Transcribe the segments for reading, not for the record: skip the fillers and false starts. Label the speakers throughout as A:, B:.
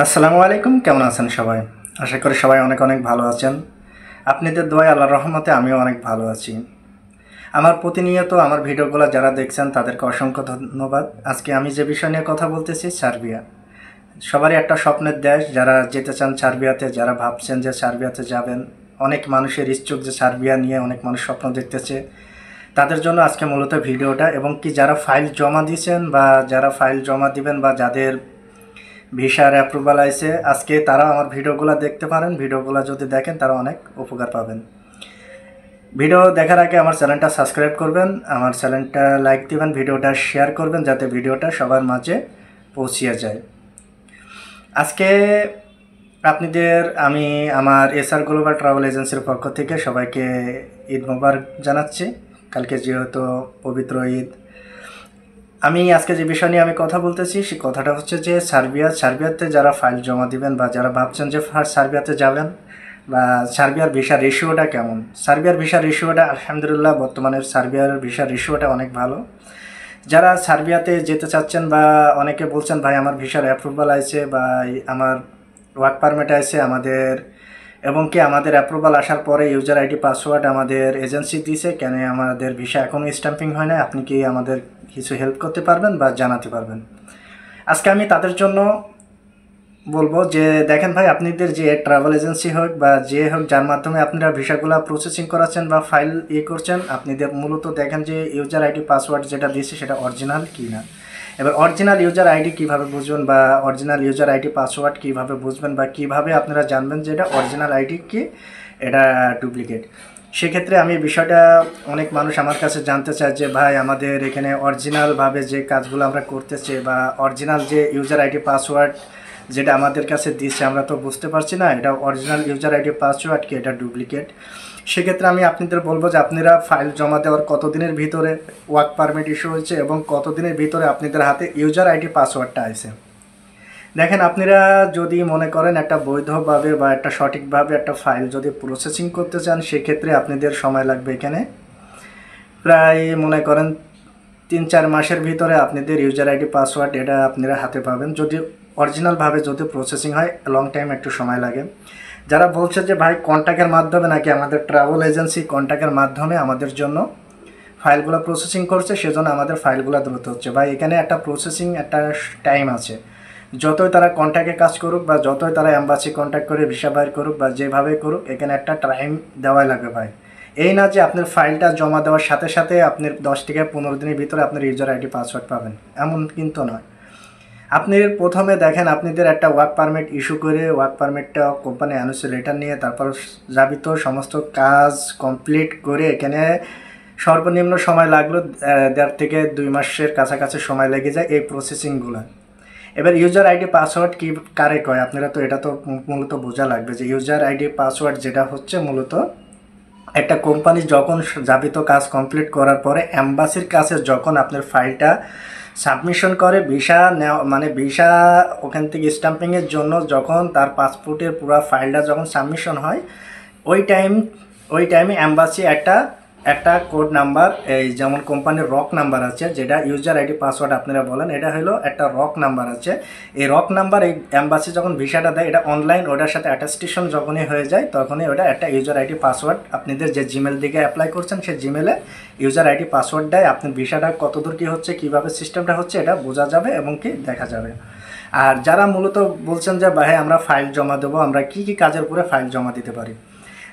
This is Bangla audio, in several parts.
A: আসসালামু আলাইকুম, কেমন আছেন সবাই? আশা করি সবাই অনেক অনেক ভালো আছেন। আপনাদের দোয়ায় আল্লাহর রহমতে আমিও অনেক ভালো আছি। আমার প্রতিনিয়ত আমার ভিডিওগুলো যারা দেখছেন তাদেরকে অসংখ্য ধন্যবাদ। আজকে আমি যে বিষয় নিয়ে কথা বলতেছি, সার্বিয়া। সবারই একটা স্বপ্নের দেশ, যারা যেতে চান সার্বিয়াতে, যারা ভাবছেন যে সার্বিয়াতে যাবেন। অনেক মানুষের ইচ্ছুক যে সার্বিয়া নিয়ে অনেক মানুষ স্বপ্ন দেখতেছে। তাদের জন্য আজকে মূলত ভিডিওটা, এবং কি যারা ফাইল জমা দিয়েছেন বা যারা ফাইল জমা দিবেন বা যাদের ভিসার অ্যাপ্রুভাল আইছে, আজকে তারা আমার ভিডিওগুলো দেখতে পারেন। ভিডিওগুলো যদি দেখেন তারা অনেক উপকার পাবেন। ভিডিও দেখার আগে আমার চ্যানেলটা সাবস্ক্রাইব করবেন, আমার চ্যানেলটা লাইক দিবেন, ভিডিওটা শেয়ার করবেন যাতে ভিডিওটা সবার মাঝে পৌঁছিয়ে যায়। আজকে আপনাদের আমি আমার এসআর গ্লোবাল ট্রাভেল এজেন্সির পক্ষ থেকে সবাইকে ঈদ মোবারক জানাচ্ছি। কালকে যেহেতু পবিত্র ঈদ, আমি আজকে যে বিষয় নিয়ে আমি কথা বলতেছি সেই কথাটা হচ্ছে যে সার্বিয়াতে যারা ফাইল জমা দিবেন বা যারা ভাবছেন যে সার্বিয়াতে যাবেন, বা সার্বিয়ার ভিসা রেশিওটা কেমন। সার্বিয়ার ভিসা রেশিওটা আলহামদুলিল্লাহ বর্তমানে সার্বিয়ার ভিসা রেশিওটা অনেক ভালো। যারা সার্বিয়াতে যেতে চাচ্ছেন বা অনেকে বলছেন ভাই আমার ভিসার অ্যাপ্রুভাল আছে বা আমার ওয়ার্ক পারমিট আছে আমাদের, এবং কি আমাদের অ্যাপ্রুভাল আসার পরে ইউজার আইডি পাসওয়ার্ড আমাদের এজেন্সি দিয়েছে, কেন আমাদের ভিসা এখনও স্ট্যাম্পিং হয় না, আপনি কি আমাদের কিছু হেল্প করতে পারবেন বা জানাতে পারবেন? আজকে আমি তাদের জন্য বলবো যে দেখেন ভাই, আপনাদের যে ট্রাভেল এজেন্সি হোক বা যে হোক, যার মাধ্যমে আপনারা ভিসাগুলো প্রসেসিং করাচ্ছেন বা ফাইল করছেন, আপনাদের মূলত দেখেন যে ইউজার আইডি পাসওয়ার্ড যেটা দিয়েছে সেটা অরিজিনাল কি না। এবার অরিজিনাল ইউজার আইডি কীভাবে বুঝবেন বা অরিজিনাল ইউজার আইডি পাসওয়ার্ড কীভাবে বুঝবেন বা কীভাবে আপনারা জানবেন যে এটা অরিজিনাল আইডি কি এটা ডুপ্লিকেট। সেক্ষেত্রে আমি বিষয়টা, অনেক মানুষ আমার কাছে জানতে চায় যে ভাই আমাদের এখানে অরিজিনালভাবে যে কাজগুলো আমরা করতেছি বা অরিজিনাল যে ইউজার আইডি পাসওয়ার্ড যেটা আমাদের কাছে দিচ্ছে আমরা তো বুঝতে পারছি না এটা অরিজিনাল ইউজার আইডি পাসওয়ার্ড কি এটা ডুপ্লিকেট। সেক্ষেত্রে আমি আপনাদের বলবো যে আপনারা ফাইল জমা দেওয়ার কতদিনের ভিতরে ওয়ার্ক পারমিট ইস্যু হয়েছে এবং কতদিনের ভিতরে আপনাদের হাতে ইউজার আইডি পাসওয়ার্ডটা আছে। দেখেন, আপনারা যদি মনে করেন একটা বৈধভাবে বা একটা সঠিকভাবে একটা ফাইল যদি প্রসেসিং করতে চান, সেক্ষেত্রে আপনাদের সময় লাগবে এখানে প্রায় মনে করেন 3-4 মাসের ভিতরে আপনাদের ইউজার আইডি পাসওয়ার্ড এটা আপনারা হাতে পাবেন। যদি অরিজিনালভাবে যদি প্রসেসিং হয় লং টাইম একটু সময় লাগে। যারা বলছে যে ভাই কন্ট্যাক্টের মাধ্যমে নাকি আমাদের ট্রাভেল এজেন্সি কন্ট্যাক্টের মাধ্যমে আমাদের জন্য ফাইলগুলো প্রসেসিং করছে, সেজন্য আমাদের ফাইলগুলো দ্রুত হচ্ছে। ভাই এখানে একটা প্রসেসিং একটা টাইম আছে। যতই তারা কন্ট্যাক্টে কাজ করুক বা যতই তারা অ্যাম্বাসি কন্ট্যাক্ট করে ভিসা বাইর করুক বা যেভাবে করুক, এখানে একটা টাইম দেওয়াই লাগবে ভাই। এই না যে আপনার ফাইলটা জমা দেওয়ার সাথে সাথে আপনি 10 থেকে 15 দিনের ভিতরে আপনার ইউজার আইডি পাসওয়ার্ড পাবেন, এমন কিন্তু নয়। আপনি প্রথমে দেখেন আপনাদের একটা ওয়ার্ক পারমিট ইস্যু করে ওয়ার্ক পারমিটটা কোম্পানি অ্যানুসি লেটার নিয়ে তারপর যাবিত সমস্ত কাজ কমপ্লিট করে এখানে সর্বনিম্ন সময় লাগলো 1.5 থেকে 2 মাসের কাছাকাছি সময় লেগে যায় এই প্রসেসিংগুলো। এবার ইউজার আইডি পাসওয়ার্ড কি কারে কয়, আপনারা তো এটা তো মূলত বোঝা লাগবে যে ইউজার আইডি পাসওয়ার্ড যেটা হচ্ছে মূলত একটা কোম্পানি যখন যাবিত কাজ কমপ্লিট করার পরে অ্যাম্বাসির কাছে যখন আপনার ফাইলটা সাবমিশন করে ভিসা নেওয়া মানে ভিসা ওখান থেকে স্ট্যাম্পিংয়ের জন্য যখন তার পাসপোর্টের পুরো ফাইলটা যখন সাবমিশন হয়, ওই টাইমে অ্যাম্বাসি একটা কোড নাম্বার, এই যেমন কোম্পানির রক নাম্বার আছে যেটা ইউজার আইডি পাসওয়ার্ড আপনারা বলেন, এটা হলো একটা রক নাম্বার আছে। এই রক নাম্বার এই অ্যাম্বাসি যখন ভিসাটা দেয় এটা অনলাইন, ওটার সাথে অ্যাটাস্টেশন যখনই হয়ে যায় তখনই ওটা একটা ইউজার আইডি পাসওয়ার্ড আপনাদের যে জিমেল দিকে অ্যাপ্লাই করছেন সেই জিমেলে ইউজার আইডি পাসওয়ার্ড দেয়। আপনার ভিসাটা কতদূর কী হচ্ছে, কীভাবে সিস্টেমটা হচ্ছে এটা বোঝা যাবে এবং কি দেখা যাবে। আর যারা মূলত বলছেন যে ভাই আমরা ফাইল জমা দেবো, আমরা কী কী কাজের উপরে ফাইল জমা দিতে পারি,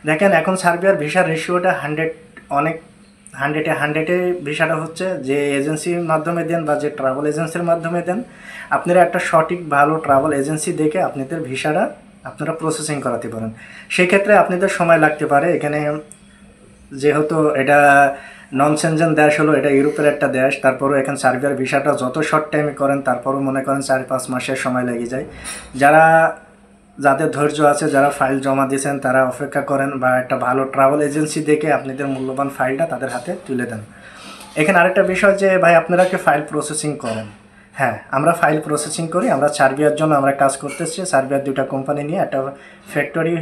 A: দেখেন এখন সার্বিয়ার ভিসার রেশিওটা 100-এ ভিসাটা হচ্ছে যে এজেন্সির মাধ্যমে দেন বা যে ট্রাভেল এজেন্সির মাধ্যমে দেন, আপনারা একটা সঠিক ভালো ট্রাভেল এজেন্সি দেখে আপনাদের ভিসাটা আপনারা প্রসেসিং করাতে পারেন। সেক্ষেত্রে আপনাদের সময় লাগতে পারে। এখানে যেহেতু এটা নন সেনজেন দেশ হলো, এটা ইউরোপের একটা দেশ, তারপরও এখানে সার্বিয়ার ভিসাটা যত শর্ট টাইমে করেন তারপরও মনে করেন 4-5 মাসের সময় লেগে যায়। যাদের ধৈর্য আছে, যারা ফাইল জমা দিয়েছেন তারা অপেক্ষা করেন বা একটা ভালো ট্রাভেল এজেন্সি দেখে আপনাদের মূল্যবান ফাইলটা তাদের হাতে তুলে দেন। এখানে আরেকটা বিষয় যে ভাই আপনারা কি ফাইল প্রসেসিং করেন? হ্যাঁ, আমরা ফাইল প্রসেসিং করি। আমরা সার্বিয়ার জন্য আমরা কাজ করতেছি। সার্বিয়ার 2টা কোম্পানি নিয়ে একটা ফ্যাক্টরি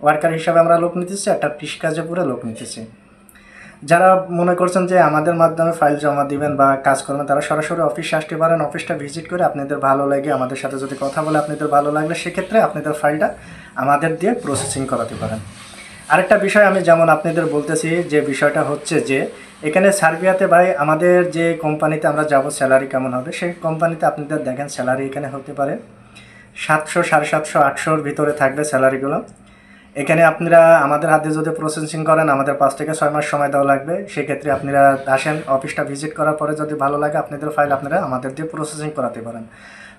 A: ওয়ার্কার হিসাবে আমরা লোক নিতেছি, একটা কৃষিকাজে পুরো লোক নিতেছি। যারা মনে করছেন যে আমাদের মাধ্যমে ফাইল জমা দিবেন বা কাজ করবেন, তারা সরাসরি অফিসে আসতে পারেন। অফিসটা ভিজিট করে আপনাদের ভালো লাগে, আমাদের সাথে যদি কথা বলে আপনাদের ভালো লাগলে সেক্ষেত্রে আপনাদের ফাইলটা আমাদের দিয়ে প্রসেসিং করাতে পারেন। আরেকটা বিষয় আমি যেমন আপনাদের বলতেছি, যে বিষয়টা হচ্ছে যে এখানে সার্বিয়াতে ভাই আমাদের যে কোম্পানিতে আমরা যাব স্যালারি কেমন হবে, সেই কোম্পানিতে আপনাদের দেখেন স্যালারি এখানে হতে পারে 700, 750, 800-র ভিতরে থাকবে স্যালারিগুলো। এখানে আপনারা আমাদের হাতে যদি প্রসেসিং করেন, আমাদের 5 থেকে 6 মাস সময় দেওয়া লাগবে। সেক্ষেত্রে আপনারা আসেন, অফিসটা ভিজিট করার পরে যদি ভালো লাগে আপনাদের ফাইল আপনারা আমাদের দিয়ে প্রসেসিং করাতে পারেন।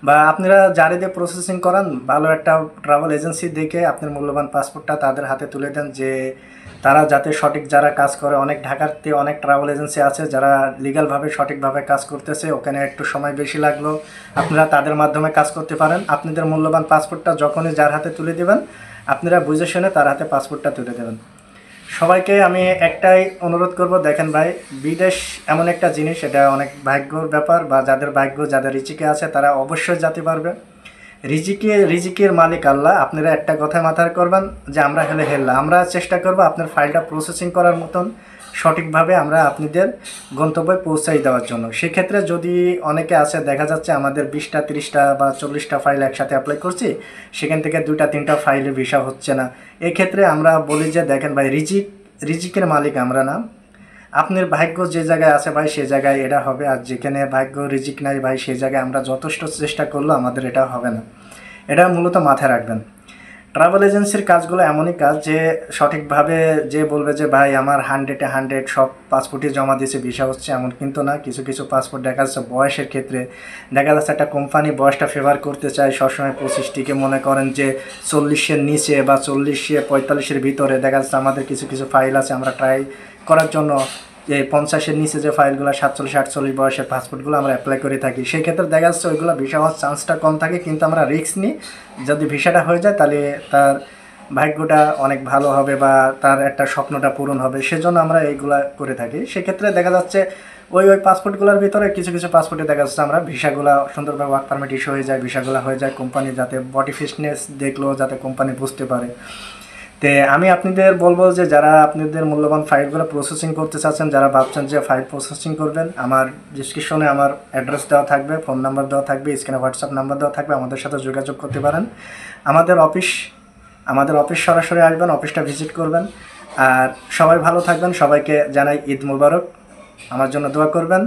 A: বা আপনারা যারা দিয়ে প্রসেসিং করান, ভালো একটা ট্রাভেল এজেন্সি দেখে আপনার মূল্যবান পাসপোর্টটা তাদের হাতে তুলে দেন, যে তারা যাতে সঠিক যারা কাজ করে, অনেক ঢাকাতে অনেক ট্রাভেল এজেন্সি আছে যারা লিগ্যালভাবে সঠিকভাবে কাজ করতেছে, ওখানে একটু সময় বেশি লাগলো, আপনারা তাদের মাধ্যমে কাজ করতে পারেন। আপনাদের মূল্যবান পাসপোর্টটা যখনই যার হাতে তুলে দেবেন, আপনারা বুঝে শুনে তার হাতে পাসপোর্টটা তুলে দেবেন। সবাইকে আমি একটাই অনুরোধ করব, দেখেন ভাই, বিদেশ এমন একটা জিনিস, এটা অনেক ভাগ্যর ব্যাপার, বা যাদের ভাগ্য, যাদের রিজিকে আছে তারা অবশ্যই যেতে পারবে। রিজিকের মালিক আল্লাহ। আপনারা একটা কথা মাথায় করবেন যে আমরা হলে হেল্লা, আমরা চেষ্টা করব আপনার ফাইলটা প্রসেসিং করার মতন সঠিকভাবে আমরা আপনাদের গন্তব্যে পৌঁছাই দেওয়ার জন্য। সেক্ষেত্রে যদি অনেকে আছে, দেখা যাচ্ছে আমাদের 20টা, 30টা বা 40টা ফাইল একসাথে অ্যাপ্লাই করছি, সেখান থেকে 2টা 3টা ফাইলে ভিসা হচ্ছে না। এক্ষেত্রে আমরা বলি যে দেখেন ভাই, রিজিকের মালিক আমরা না, আপনার ভাগ্য যে জায়গায় আছে ভাই সে জায়গায় এটা হবে, আর যেখানে ভাগ্য রিজিক নাই ভাই সেই জায়গায় আমরা যথেষ্ট চেষ্টা করলেও আমাদের এটা হবে না। এটা মূলত মাথায় রাখবেন। ট্রাভেল এজেন্সির কাজগুলো এমনই কাজ যে সঠিকভাবে যে বলবে যে ভাই আমার 100-এ 100 সব পাসপোর্টই জমা দিয়েছে ভিসা হচ্ছে, এমন কিন্তু না। কিছু কিছু পাসপোর্ট দেখা যাচ্ছে বয়সের ক্ষেত্রে, দেখা যাচ্ছে একটা কোম্পানি বয়সটা ফেভার করতে চায় সবসময় 25টিকে, মনে করেন যে 40-এর নিচে বা 40-45-এর ভিতরে। দেখা যাচ্ছে আমাদের কিছু কিছু ফাইল আছে, আমরা ট্রাই করার জন্য এই 50-এর নিচে যে ফাইলগুলো 47-48 বয়সের পাসপোর্টগুলো আমরা অ্যাপ্লাই করে থাকি। সেই ক্ষেত্রে দেখা যাচ্ছে ওইগুলো ভিসা হওয়ার চান্সটা কম থাকে, কিন্তু আমরা রিস্ক নিই, যদি ভিসাটা হয়ে যায় তাহলে তার ভাগ্যটা অনেক ভালো হবে বা তার একটা স্বপ্নটা পূরণ হবে, সেজন্য আমরা এইগুলা করে থাকি। সেক্ষেত্রে দেখা যাচ্ছে ওই পাসপোর্টগুলোর ভিতরে কিছু কিছু পাসপোর্টে দেখা যাচ্ছে আমরা ভিসাগুলো সুন্দরভাবে ওয়ার্ক পারমিট ইস্যু হয়ে যায়, ভিসাগুলো হয়ে যায়। কোম্পানি যাতে বডি ফিটনেস দেখলেও যাতে কোম্পানি বুঝতে পারে। তো আমি আপনাদের বলবো যে যারা আপনাদের মূল্যবান ফাইলগুলো প্রসেসিং করতে চাচ্ছেন, যারা ভাবছেন যে ফাইল প্রসেসিং করবেন, আমার ডিসক্রিপশনে আমার অ্যাড্রেস দেওয়া থাকবে, ফোন নাম্বার দেওয়া থাকবে, স্ক্রিনে হোয়াটসঅ্যাপ নাম্বার দেওয়া থাকবে, আমাদের সাথে যোগাযোগ করতে পারেন। আমাদের অফিস সরাসরি আসবেন, অফিসটা ভিজিট করবেন। আর সবাই ভালো থাকবেন, সবাইকে জানাই ঈদ মুবারক, আমার জন্য দোয়া করবেন।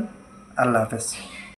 A: আল্লাহ হাফেজ।